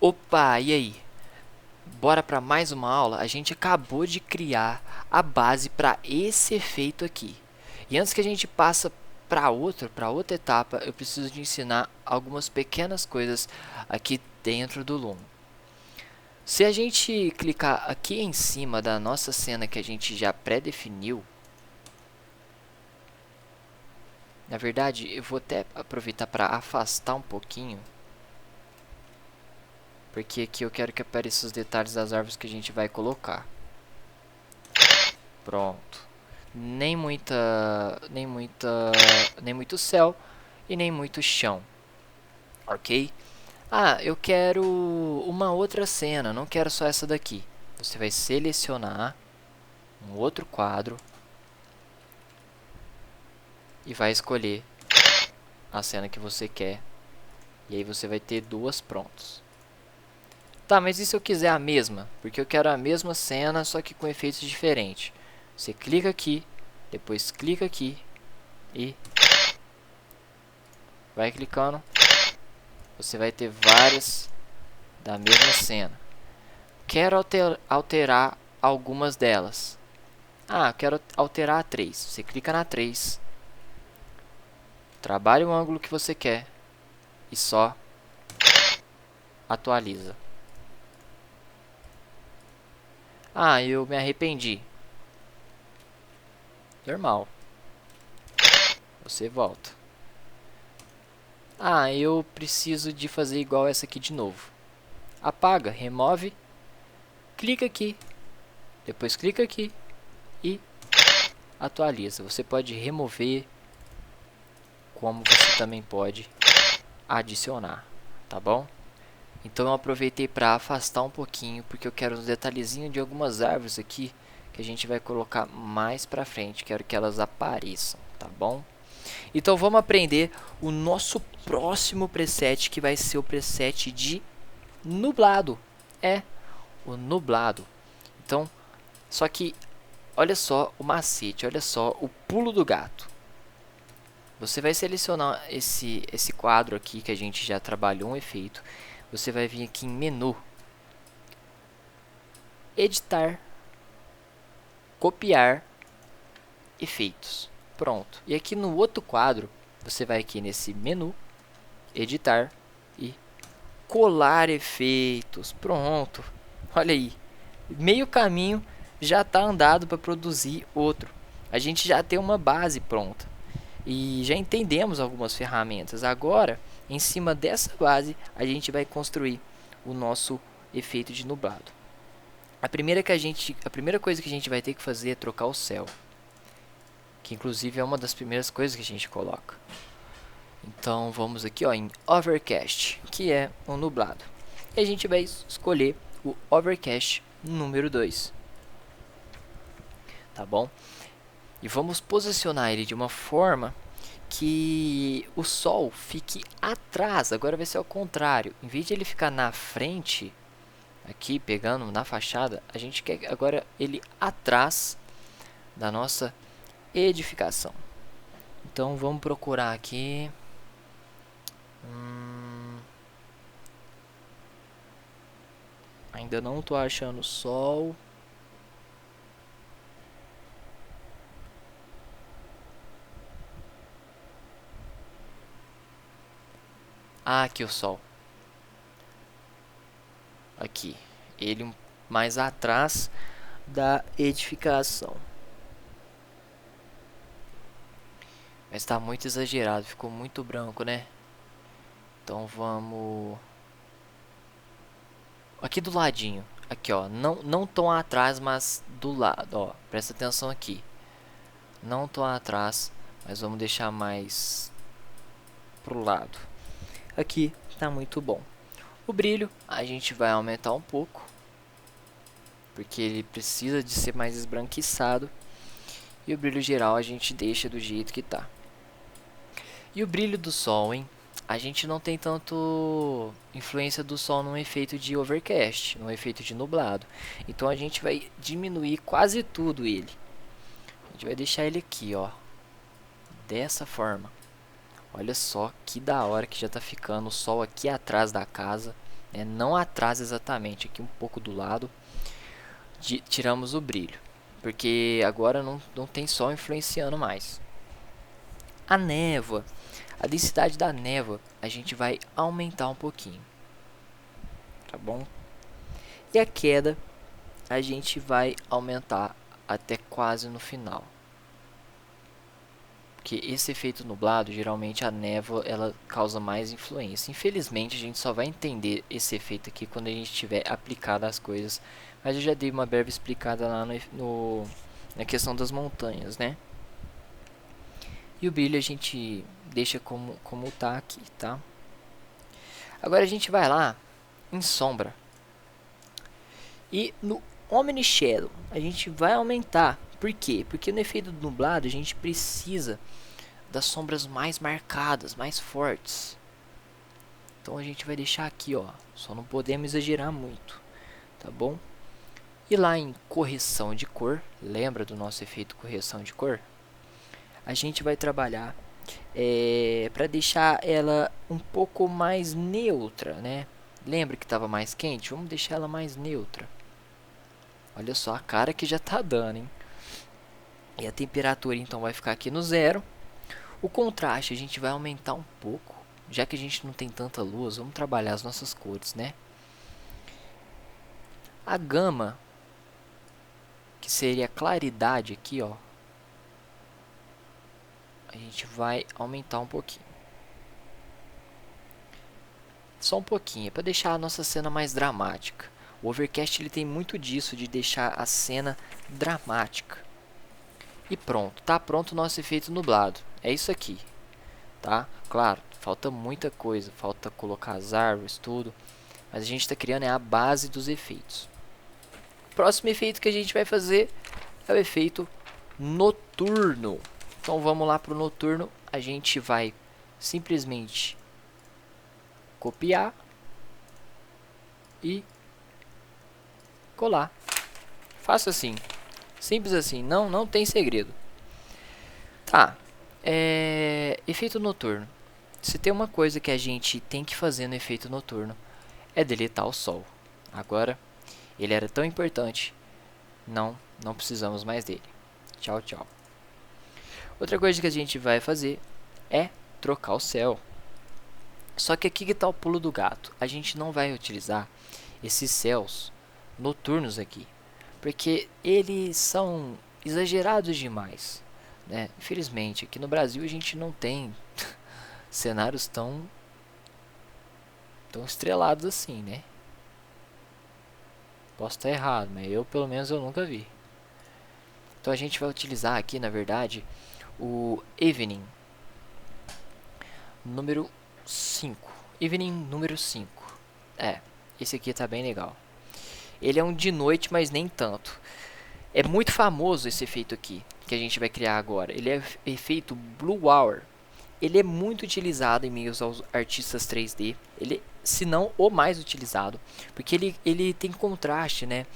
Opa, e aí? Bora para mais uma aula? A gente acabou de criar a base para esse efeito aqui. E antes que a gente passe para outra etapa, eu preciso de ensinar algumas pequenas coisas aqui dentro do Lume. Se a gente clicar aqui em cima da nossa cena que a gente já pré-definiu, na verdade eu vou até aproveitar para afastar um pouquinho, porque aqui eu quero que apareça os detalhes das árvores que a gente vai colocar. Pronto. Nem muito céu e nem muito chão, ok? Ah, eu quero uma outra cena, não quero só essa daqui. Você vai selecionar um outro quadro e vai escolher a cena que você quer. E aí você vai ter duas prontas. Tá, mas e se eu quiser a mesma? Porque eu quero a mesma cena, só que com efeitos diferentes. Você clica aqui, depois clica aqui e vai clicando. Você vai ter várias da mesma cena. Quero alterar algumas delas. Ah, quero alterar a 3. Você clica na 3, trabalha o ângulo que você quer e só atualiza. Ah, eu me arrependi. Normal. Você volta. Ah, eu preciso de fazer igual essa aqui de novo. Apaga, remove, clica aqui, depois clica aqui e atualiza. Você pode remover, como você também pode adicionar, tá bom? Então eu aproveitei para afastar um pouquinho, porque eu quero uns detalhezinhos de algumas árvores aqui que a gente vai colocar mais pra frente. Quero que elas apareçam, tá bom? Então vamos aprender o nosso próximo preset, que vai ser o preset de nublado. É, o nublado. Então, só que olha só o macete, olha só o pulo do gato. Você vai selecionar esse quadro aqui que a gente já trabalhou um efeito. Você vai vir aqui em menu, editar, copiar, efeitos. Pronto. E aqui no outro quadro, você vai aqui nesse menu, editar e colar efeitos. Pronto. Olha aí. Meio caminho já está andado para produzir outro. A gente já tem uma base pronta. E já entendemos algumas ferramentas. Agora, em cima dessa base, a gente vai construir o nosso efeito de nublado. A primeira coisa que a gente vai ter que fazer é trocar o céu, que inclusive é uma das primeiras coisas que a gente coloca. Então vamos aqui ó, em Overcast, que é o nublado. E a gente vai escolher o Overcast número 2. Tá bom? E vamos posicionar ele de uma forma que o sol fique atrás. Agora vai ser ao contrário. Em vez de ele ficar na frente, aqui pegando na fachada, a gente quer agora ele atrás da nossa edificação. Então vamos procurar aqui. Ainda não estou achando sol. Ah, aqui o sol. Aqui. Ele mais atrás da edificação. Mas está muito exagerado, ficou muito branco, né? Então vamos aqui do ladinho. Aqui, ó, não tão atrás, mas do lado, ó. Presta atenção aqui. Não tão atrás, mas vamos deixar mais pro lado. Aqui tá muito bom. O brilho a gente vai aumentar um pouco, porque ele precisa de ser mais esbranquiçado. E o brilho geral a gente deixa do jeito que tá. E o brilho do sol, hein? A gente não tem tanto influência do sol num efeito de overcast, num efeito de nublado. Então a gente vai diminuir quase tudo ele. A gente vai deixar ele aqui, ó, dessa forma. Olha só que da hora que já tá ficando o sol aqui atrás da casa. né? Não atrás exatamente, aqui um pouco do lado, tiramos o brilho, porque agora não tem sol influenciando mais. A névoa, a densidade da névoa, a gente vai aumentar um pouquinho, tá bom? E a queda, a gente vai aumentar até quase no final. Porque esse efeito nublado, geralmente a névoa, ela causa mais influência. Infelizmente, a gente só vai entender esse efeito aqui quando a gente tiver aplicado as coisas. Mas eu já dei uma breve explicada lá na questão das montanhas, né? E o brilho a gente deixa como tá aqui, tá? Agora a gente vai lá em sombra. E no Omni Shadow a gente vai aumentar. Por quê? Porque no efeito nublado a gente precisa das sombras mais marcadas, mais fortes. Então a gente vai deixar aqui, ó. Só não podemos exagerar muito, tá bom? E lá em correção de cor, lembra do nosso efeito correção de cor? A gente vai trabalhar para deixar ela um pouco mais neutra, né? Lembra que estava mais quente? Vamos deixar ela mais neutra. Olha só a cara que já tá dando, hein? E a temperatura então vai ficar aqui no 0. O contraste a gente vai aumentar um pouco. Já que a gente não tem tanta luz, vamos trabalhar as nossas cores, né? A gama, que seria a claridade aqui, ó. A gente vai aumentar um pouquinho. Só um pouquinho, para deixar a nossa cena mais dramática. O Overcast ele tem muito disso, de deixar a cena dramática. E pronto, tá pronto o nosso efeito nublado. É isso aqui, tá? Claro, falta muita coisa, falta colocar as árvores, tudo. Mas a gente está criando a base dos efeitos. O próximo efeito que a gente vai fazer é o efeito noturno. Então vamos lá para o noturno. A gente vai simplesmente copiar e colar. Faça assim, simples assim, não tem segredo. Tá, efeito noturno. Se tem uma coisa que a gente tem que fazer no efeito noturno, é deletar o sol. Agora, ele era tão importante, não precisamos mais dele. Tchau, tchau. Outra coisa que a gente vai fazer é trocar o céu. Só que aqui que está o pulo do gato. A gente não vai utilizar esses céus noturnos aqui, porque eles são exagerados demais, né? Infelizmente, aqui no Brasil a gente não tem cenários tão estrelados assim, né? Posso estar errado, mas pelo menos eu nunca vi. Então a gente vai utilizar aqui, na verdade, o Evening número 5. Evening número 5. Esse aqui tá bem legal. Ele é um de noite, mas nem tanto. É muito famoso esse efeito aqui, que a gente vai criar agora. Ele é efeito Blue Hour. Ele é muito utilizado em meios aos artistas 3D. Ele, se não o mais utilizado, porque ele tem contraste, né,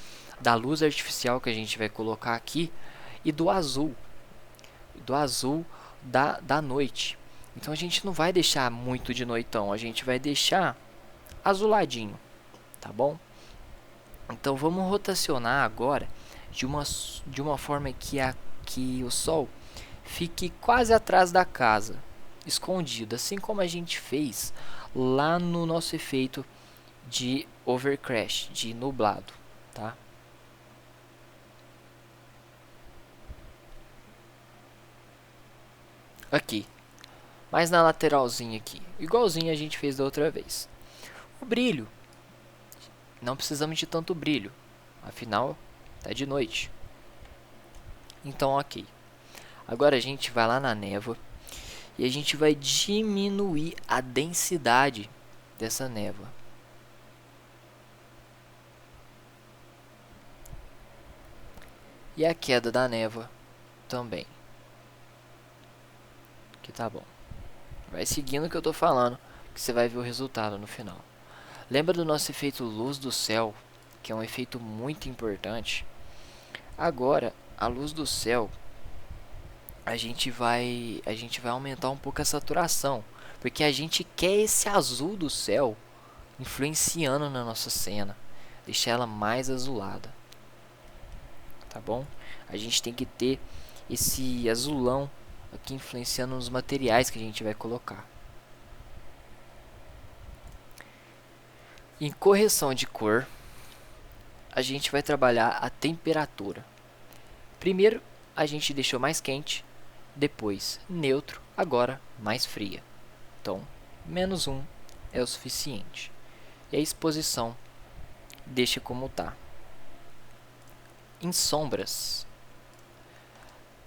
da luz artificial que a gente vai colocar aqui e do azul da noite. Então a gente não vai deixar muito de noitão, a gente vai deixar azuladinho, tá bom? Então vamos rotacionar agora de uma forma que o sol fique quase atrás da casa, escondido, assim como a gente fez lá no nosso efeito de overcrash, de nublado, tá? Aqui, mais na lateralzinha aqui, igualzinho a gente fez da outra vez. O brilho, não precisamos de tanto brilho, afinal tá de noite. Então ok, agora a gente vai lá na névoa e a gente vai diminuir a densidade dessa névoa. E a queda da névoa também. Que tá bom. Vai seguindo o que eu tô falando, que você vai ver o resultado no final. Lembra do nosso efeito luz do céu, que é um efeito muito importante? Agora, a luz do céu, a gente vai aumentar um pouco a saturação, porque a gente quer esse azul do céu influenciando na nossa cena, deixar ela mais azulada, tá bom? A gente tem que ter esse azulão aqui influenciando nos materiais que a gente vai colocar. Em correção de cor, a gente vai trabalhar a temperatura. Primeiro a gente deixou mais quente, depois neutro, agora mais fria. Então, -1 é o suficiente. E a exposição deixa como tá. Em sombras,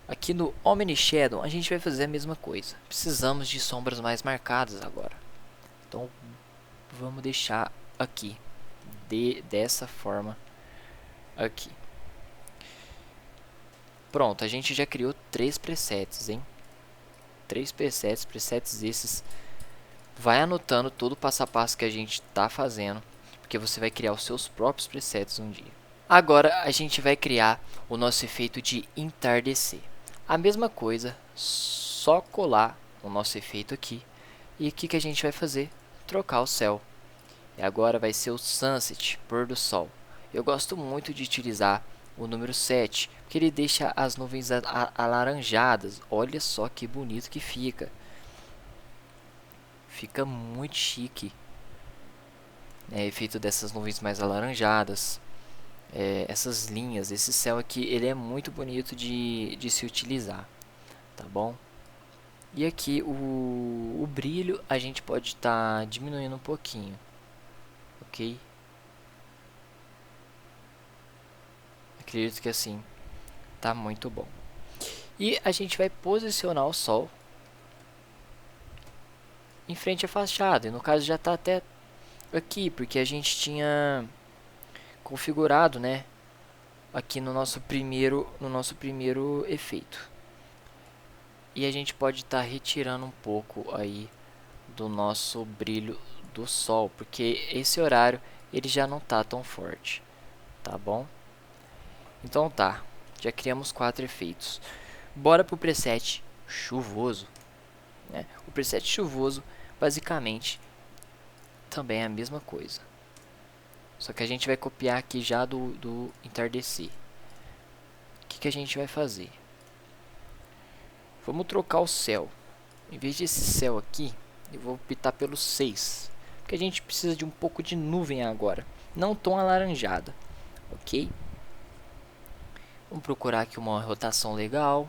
aqui no Omni Shadow a gente vai fazer a mesma coisa. Precisamos de sombras mais marcadas agora. Então, vamos deixar aqui dessa forma aqui. Pronto, a gente já criou 3 presets, hein? 3 presets esses. Vai anotando todo o passo a passo que a gente está fazendo, porque você vai criar os seus próprios presets um dia. Agora a gente vai criar o nosso efeito de entardecer. A mesma coisa, só colar o nosso efeito aqui. E o que a gente vai fazer? Trocar o céu. E agora vai ser o sunset, pôr do sol. Eu gosto muito de utilizar o número 7, porque ele deixa as nuvens alaranjadas. Olha só que bonito que fica. Fica muito chique. Efeito dessas nuvens mais alaranjadas. Essas linhas, esse céu aqui, ele é muito bonito de se utilizar. Tá bom? E aqui o brilho a gente pode estar diminuindo um pouquinho. Ok? Acredito que assim tá muito bom. E a gente vai posicionar o sol em frente à fachada. E no caso já está até aqui, porque a gente tinha configurado, né, aqui no nosso primeiro efeito. E a gente pode estar retirando um pouco aí do nosso brilho do sol, porque esse horário ele já não tá tão forte, tá bom? Então tá, já criamos 4 efeitos. Bora pro preset chuvoso, né? O preset chuvoso basicamente também é a mesma coisa, só que a gente vai copiar aqui já do entardecer. O que a gente vai fazer? Vamos trocar o céu. Em vez desse céu aqui, eu vou optar pelo 6, porque a gente precisa de um pouco de nuvem agora, não tão alaranjada, ok? Vamos procurar aqui uma rotação legal.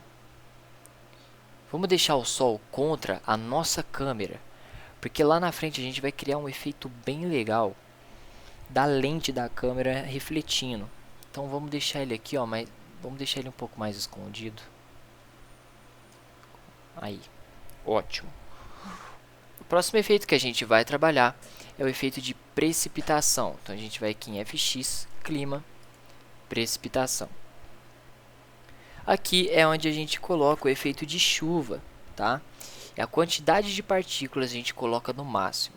Vamos deixar o sol contra a nossa câmera, porque lá na frente a gente vai criar um efeito bem legal da lente da câmera refletindo. Então vamos deixar ele aqui, ó, mas vamos deixar ele um pouco mais escondido. Aí, ótimo. O próximo efeito que a gente vai trabalhar é o efeito de precipitação. Então a gente vai aqui em FX, clima, precipitação. Aqui é onde a gente coloca o efeito de chuva, tá? E a quantidade de partículas a gente coloca no máximo.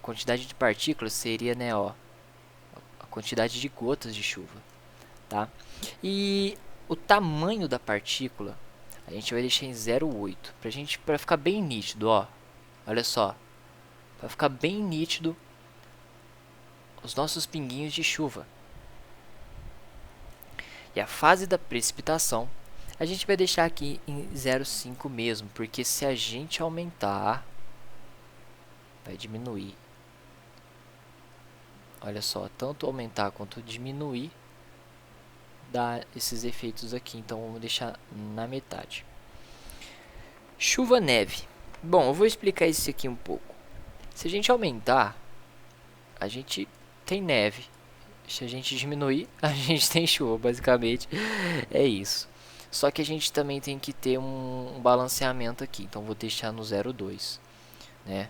A quantidade de partículas seria, né, ó, a quantidade de gotas de chuva, tá? E o tamanho da partícula a gente vai deixar em 0,8 para ficar bem nítido, ó. Olha só, para ficar bem nítido os nossos pinguinhos de chuva. E a fase da precipitação a gente vai deixar aqui em 0,5 mesmo, porque se a gente aumentar, vai diminuir. Olha só, tanto aumentar quanto diminuir dá esses efeitos aqui, então vamos deixar na metade. Chuva neve. Bom, eu vou explicar isso aqui um pouco. Se a gente aumentar, a gente tem neve. Se a gente diminuir, a gente tem chuva, basicamente. É isso. Só que a gente também tem que ter um balanceamento aqui. Então vou deixar no 0,2, né?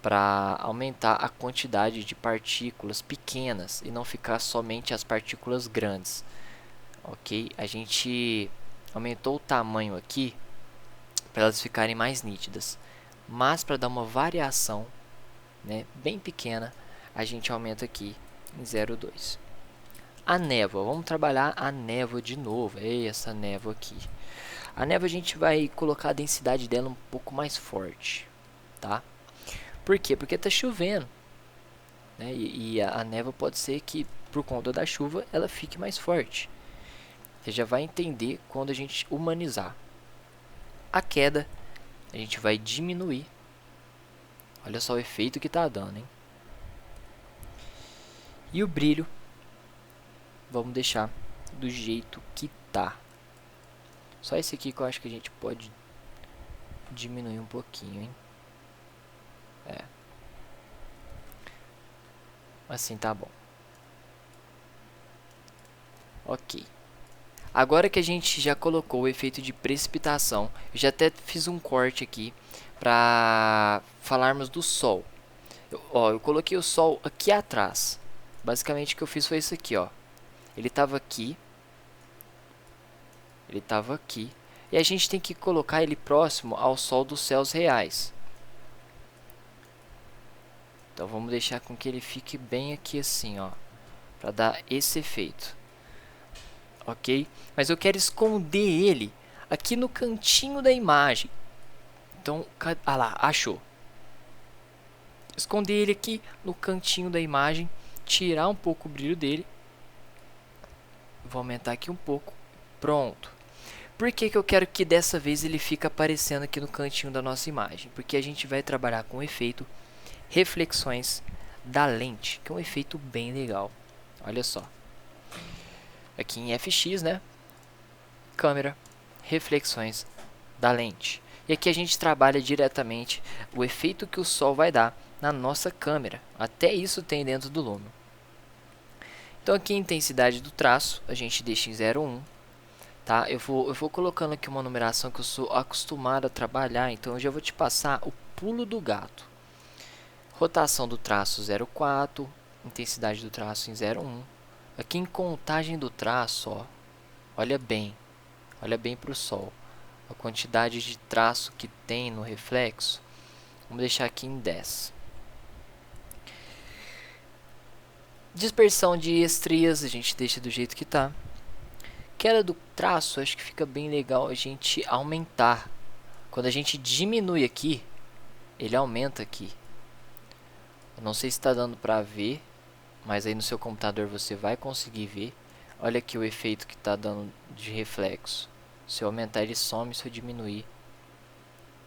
Para aumentar a quantidade de partículas pequenas e não ficar somente as partículas grandes. Ok? A gente aumentou o tamanho aqui para elas ficarem mais nítidas, mas para dar uma variação, né, bem pequena, a gente aumenta aqui em 0,2. A névoa, vamos trabalhar a névoa de novo. Essa névoa aqui, a névoa a gente vai colocar a densidade dela um pouco mais forte, tá? Por quê? Porque tá chovendo. né? E a névoa pode ser que, por conta da chuva, ela fique mais forte. Você já vai entender quando a gente humanizar. A queda, a gente vai diminuir. Olha só o efeito que tá dando, hein? E o brilho, vamos deixar do jeito que tá. Só esse aqui que eu acho que a gente pode diminuir um pouquinho, hein? Assim tá bom. Ok. Agora que a gente já colocou o efeito de precipitação, eu já até fiz um corte aqui para falarmos do sol. Eu coloquei o sol aqui atrás. Basicamente o que eu fiz foi isso aqui, ó. Ele estava aqui. Ele estava aqui. E a gente tem que colocar ele próximo ao sol dos céus reais. Então vamos deixar com que ele fique bem aqui assim, ó, para dar esse efeito. Ok? Mas eu quero esconder ele aqui no cantinho da imagem. Então, ah lá, achou. Esconder ele aqui no cantinho da imagem, tirar um pouco o brilho dele. Vou aumentar aqui um pouco. Pronto. Por que que eu quero que dessa vez ele fique aparecendo aqui no cantinho da nossa imagem? Porque a gente vai trabalhar com o efeito reflexões da lente, que é um efeito bem legal. Olha só. Aqui em FX, né? Câmera, reflexões da lente. E aqui a gente trabalha diretamente o efeito que o sol vai dar na nossa câmera. Até isso tem dentro do Lumion. Então aqui a intensidade do traço, a gente deixa em 0,1. Tá? Eu vou colocando aqui uma numeração que eu sou acostumado a trabalhar, então eu já vou te passar o pulo do gato. Rotação do traço 0,4, intensidade do traço em 0,1. Aqui em contagem do traço, ó, olha bem para o sol. A quantidade de traço que tem no reflexo, vamos deixar aqui em 10. Dispersão de estrias, a gente deixa do jeito que está. Queda do traço, acho que fica bem legal a gente aumentar. Quando a gente diminui aqui, ele aumenta aqui. Eu não sei se está dando para ver, mas aí no seu computador você vai conseguir ver. Olha aqui o efeito que está dando de reflexo. Se eu aumentar ele some, se eu diminuir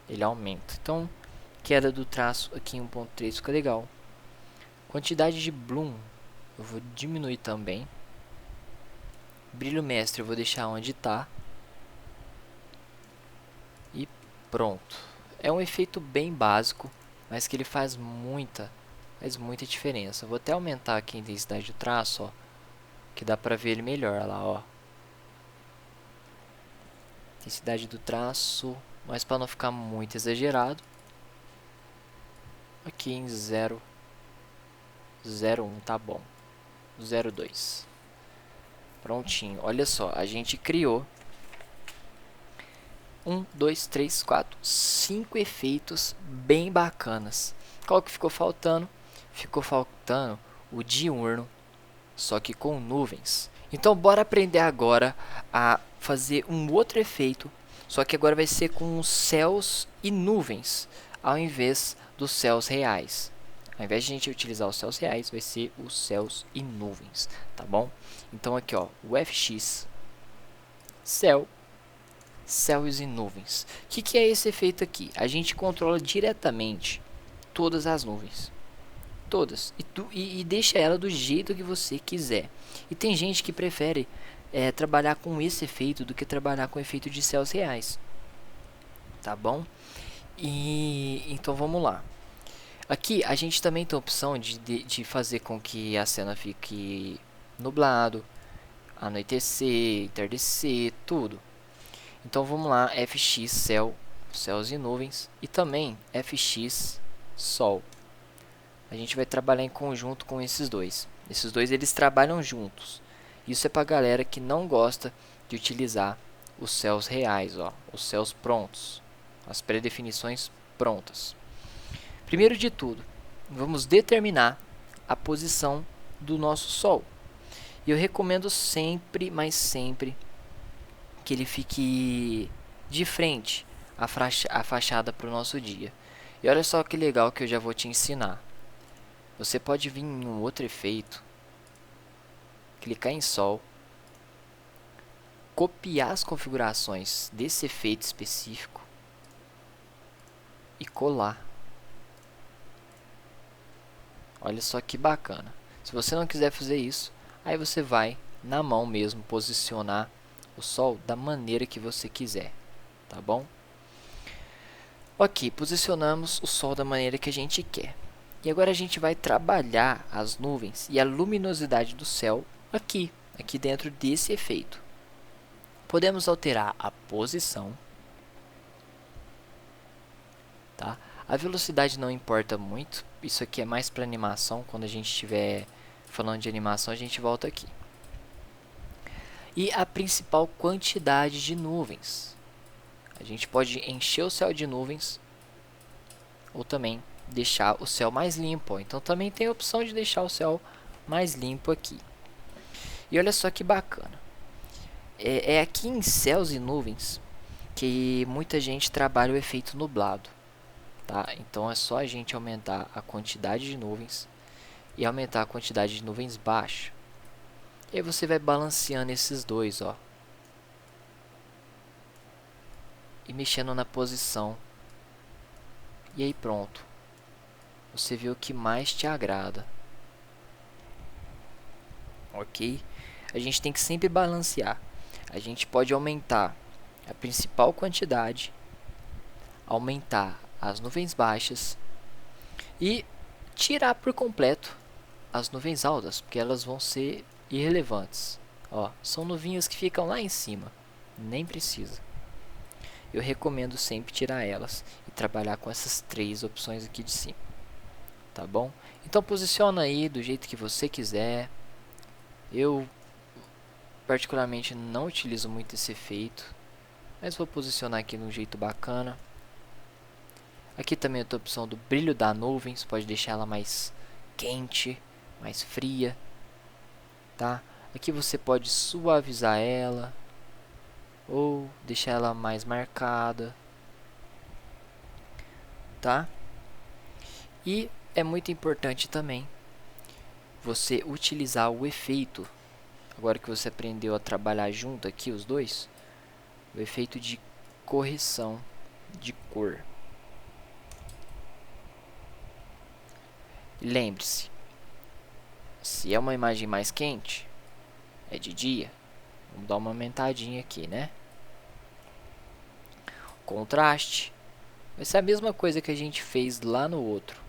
ele aumenta. Então, queda do traço aqui em 1.3 fica legal. Quantidade de bloom eu vou diminuir também. Brilho mestre eu vou deixar onde está. E pronto. É um efeito bem básico, mas que ele faz muita diferença. Eu vou até aumentar aqui a intensidade do traço, ó, que dá pra ver ele melhor lá, ó. Intensidade do traço, mas para não ficar muito exagerado, aqui em 0,01 tá bom. 0,2. Prontinho. Olha só, a gente criou 1, 2, 3, 4, 5 efeitos bem bacanas. Qual que ficou faltando? Ficou faltando o diurno, só que com nuvens. Então bora aprender agora a fazer um outro efeito, só que agora vai ser com os céus e nuvens, ao invés dos céus reais. Ao invés de a gente utilizar os céus reais, vai ser os céus e nuvens, tá bom? Então aqui, ó, o FX, céu, céus e nuvens. O que é esse efeito aqui? A gente controla diretamente todas as nuvens. Todas. E deixa ela do jeito que você quiser. E tem gente que prefere trabalhar com esse efeito do que trabalhar com o efeito de céus reais. Tá bom? Então vamos lá. Aqui a gente também tem a opção de fazer com que a cena fique nublado, anoitecer, entardecer, tudo. Então vamos lá, FX céu, céus e nuvens, e também FX sol. A gente vai trabalhar em conjunto com esses dois. Esses dois eles trabalham juntos. Isso é para galera que não gosta de utilizar os céus reais, ó, os céus prontos, as predefinições prontas. Primeiro de tudo, vamos determinar a posição do nosso sol. E eu recomendo sempre, mas sempre, que ele fique de frente à fachada para o nosso dia. E olha só que legal que eu já vou te ensinar. você pode vir em um outro efeito, clicar em sol, copiar as configurações desse efeito específico e colar. Olha só que bacana. Se você não quiser fazer isso, aí você vai na mão mesmo posicionar o sol da maneira que você quiser, tá bom? Ok, posicionamos o sol da maneira que a gente quer. E agora a gente vai trabalhar as nuvens e a luminosidade do céu aqui dentro desse efeito. Podemos alterar a posição, tá? A velocidade não importa muito, isso aqui é mais para animação. Quando a gente estiver falando de animação, a gente volta aqui. E a principal quantidade de nuvens. A gente pode encher o céu de nuvens ou também deixar o céu mais limpo. Então também tem a opção de deixar o céu mais limpo aqui. E olha só que bacana. É aqui em céus e nuvens que muita gente trabalha o efeito nublado. Tá? Então é só a gente aumentar a quantidade de nuvens e aumentar a quantidade de nuvens baixa. E aí você vai balanceando esses dois, ó. E mexendo na posição. E aí pronto. Você vê o que mais te agrada. Ok? A gente tem que sempre balancear. A gente pode aumentar a principal quantidade, aumentar as nuvens baixas e tirar por completo as nuvens altas, porque elas vão ser irrelevantes. Ó, são nuvinhas que ficam lá em cima, nem precisa. Eu recomendo sempre tirar elas e trabalhar com essas três opções aqui de cima, tá bom? Então posiciona aí do jeito que você quiser. Eu particularmente não utilizo muito esse efeito, mas vou posicionar aqui de um jeito bacana. Aqui também tem a opção do brilho da nuvem, você pode deixar ela mais quente, mais fria, tá? Aqui você pode suavizar ela ou deixar ela mais marcada, tá? E é muito importante também você utilizar o efeito, agora que você aprendeu a trabalhar junto aqui os dois, o efeito de correção de cor. Lembre-se, se é uma imagem mais quente, é de dia, vamos dar uma aumentadinha aqui, né? Contraste vai ser a mesma coisa que a gente fez lá no outro.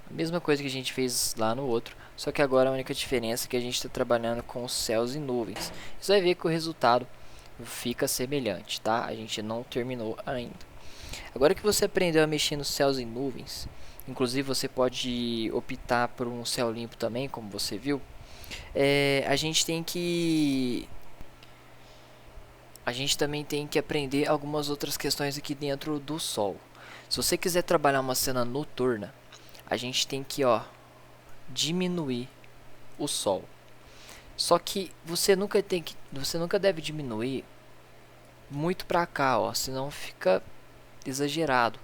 A mesma coisa que a gente fez lá no outro, só que agora a única diferença é que a gente está trabalhando com os céus e nuvens. Você vai ver que o resultado fica semelhante, tá? A gente não terminou ainda. Agora que você aprendeu a mexer nos céus e nuvens, inclusive você pode optar por um céu limpo também, como você viu. A gente também tem que aprender algumas outras questões aqui dentro do sol. Se você quiser trabalhar uma cena noturna, a gente tem que, ó, diminuir o sol. Só que você nunca deve diminuir muito para cá, ó, senão fica exagerado.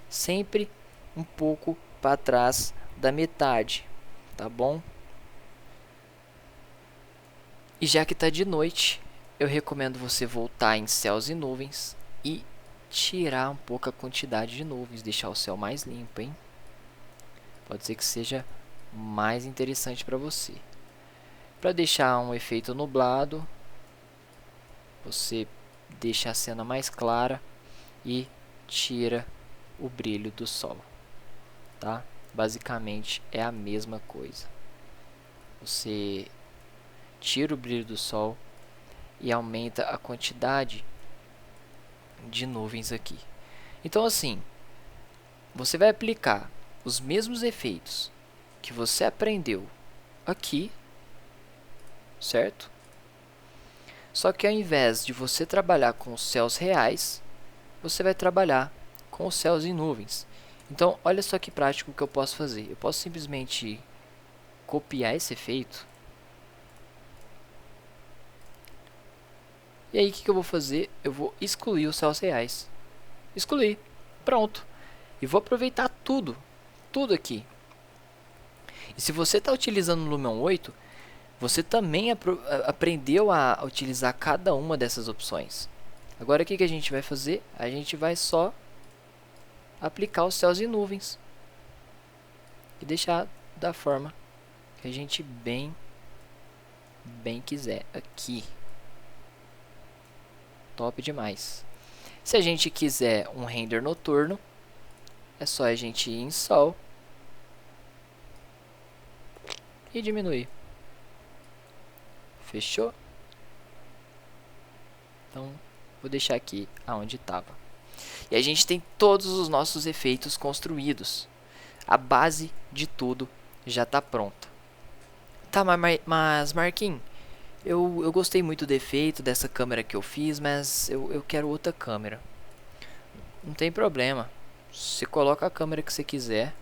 Sempre um pouco para trás da metade, tá bom? E já que está de noite, eu recomendo você voltar em céus e nuvens e tirar um pouco a quantidade de nuvens, deixar o céu mais limpo, hein? Pode ser que seja mais interessante para você. Para deixar um efeito nublado, você deixa a cena mais clara e tira o brilho do sol, tá? Basicamente é a mesma coisa. Você tira o brilho do sol e aumenta a quantidade de nuvens aqui. Então assim, você vai aplicar os mesmos efeitos que você aprendeu aqui, certo? Só que ao invés de você trabalhar com os céus reais, você vai trabalhar com os céus em nuvens. Então, olha só que prático que eu posso fazer. Eu posso simplesmente copiar esse efeito. E aí, o que eu vou fazer? Eu vou excluir os céus reais. Excluir. Pronto. E vou aproveitar tudo aqui. E se você está utilizando o Lumion 8, você também aprendeu a utilizar cada uma dessas opções. Agora o que a gente vai fazer? A gente vai só aplicar os céus e nuvens e deixar da forma que a gente bem quiser aqui. Top demais. Se a gente quiser um render noturno, é só a gente ir em sol e diminuir. Fechou? Então, vou deixar aqui aonde estava. E a gente tem todos os nossos efeitos construídos. A base de tudo já está pronta. Tá, mas Marquinhos, eu gostei muito do efeito dessa câmera que eu fiz, mas eu quero outra câmera. Não tem problema. Você coloca a câmera que você quiser.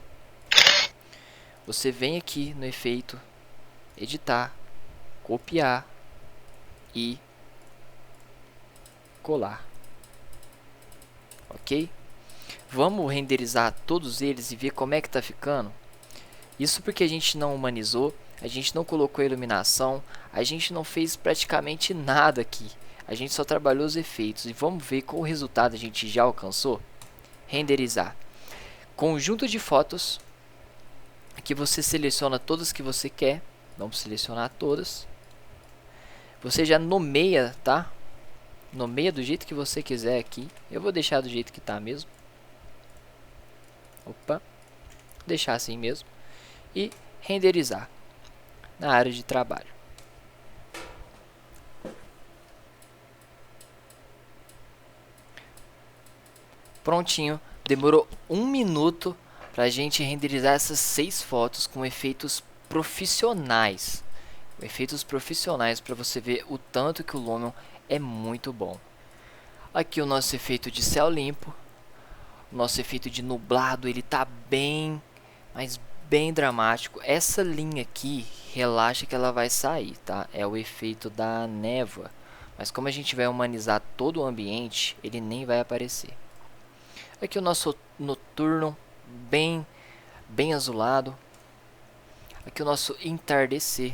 Você vem aqui no efeito, editar, copiar e colar. Ok? Vamos renderizar todos eles e ver como é que tá ficando. Isso porque a gente não humanizou, a gente não colocou iluminação, a gente não fez praticamente nada aqui. A gente só trabalhou os efeitos e vamos ver qual o resultado a gente já alcançou. Renderizar. Conjunto de fotos. Aqui você seleciona todas que você quer. Vamos selecionar todas. Você já nomeia, tá? Nomeia do jeito que você quiser aqui. Eu vou deixar do jeito que tá mesmo. Opa. Deixar assim mesmo. E renderizar na área de trabalho. Prontinho. Demorou 1 minuto para a gente renderizar essas 6 fotos com efeitos profissionais. Efeitos profissionais para você ver o tanto que o Lumion é muito bom. Aqui o nosso efeito de céu limpo. O nosso efeito de nublado, ele tá bem, mas bem dramático. Essa linha aqui, relaxa que ela vai sair, tá? É o efeito da névoa. Mas como a gente vai humanizar todo o ambiente, ele nem vai aparecer. Aqui o nosso noturno, bem azulado. Aqui o nosso entardecer.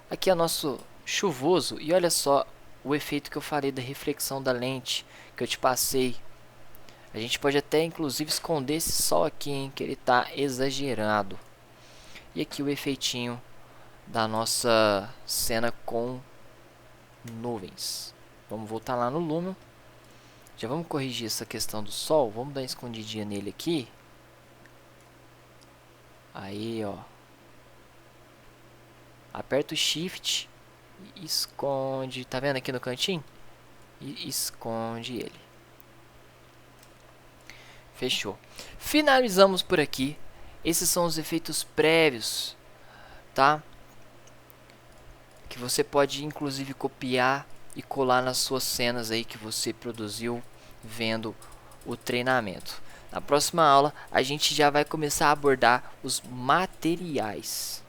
Aqui é o nosso chuvoso. E olha só o efeito que eu falei da reflexão da lente, que eu te passei. A gente pode até inclusive esconder esse sol aqui, hein, que ele tá exagerado. E aqui o efeitinho da nossa cena com nuvens. Vamos voltar lá no Lumion. Já vamos corrigir essa questão do sol. Vamos dar uma escondidinha nele aqui. Aí, ó. Aperta o Shift e esconde. Tá vendo aqui no cantinho? E esconde ele. Fechou. Finalizamos por aqui. Esses são os efeitos prévios, tá? Que você pode inclusive copiar e colar nas suas cenas aí que você produziu vendo o treinamento. Na próxima aula a gente já vai começar a abordar os materiais.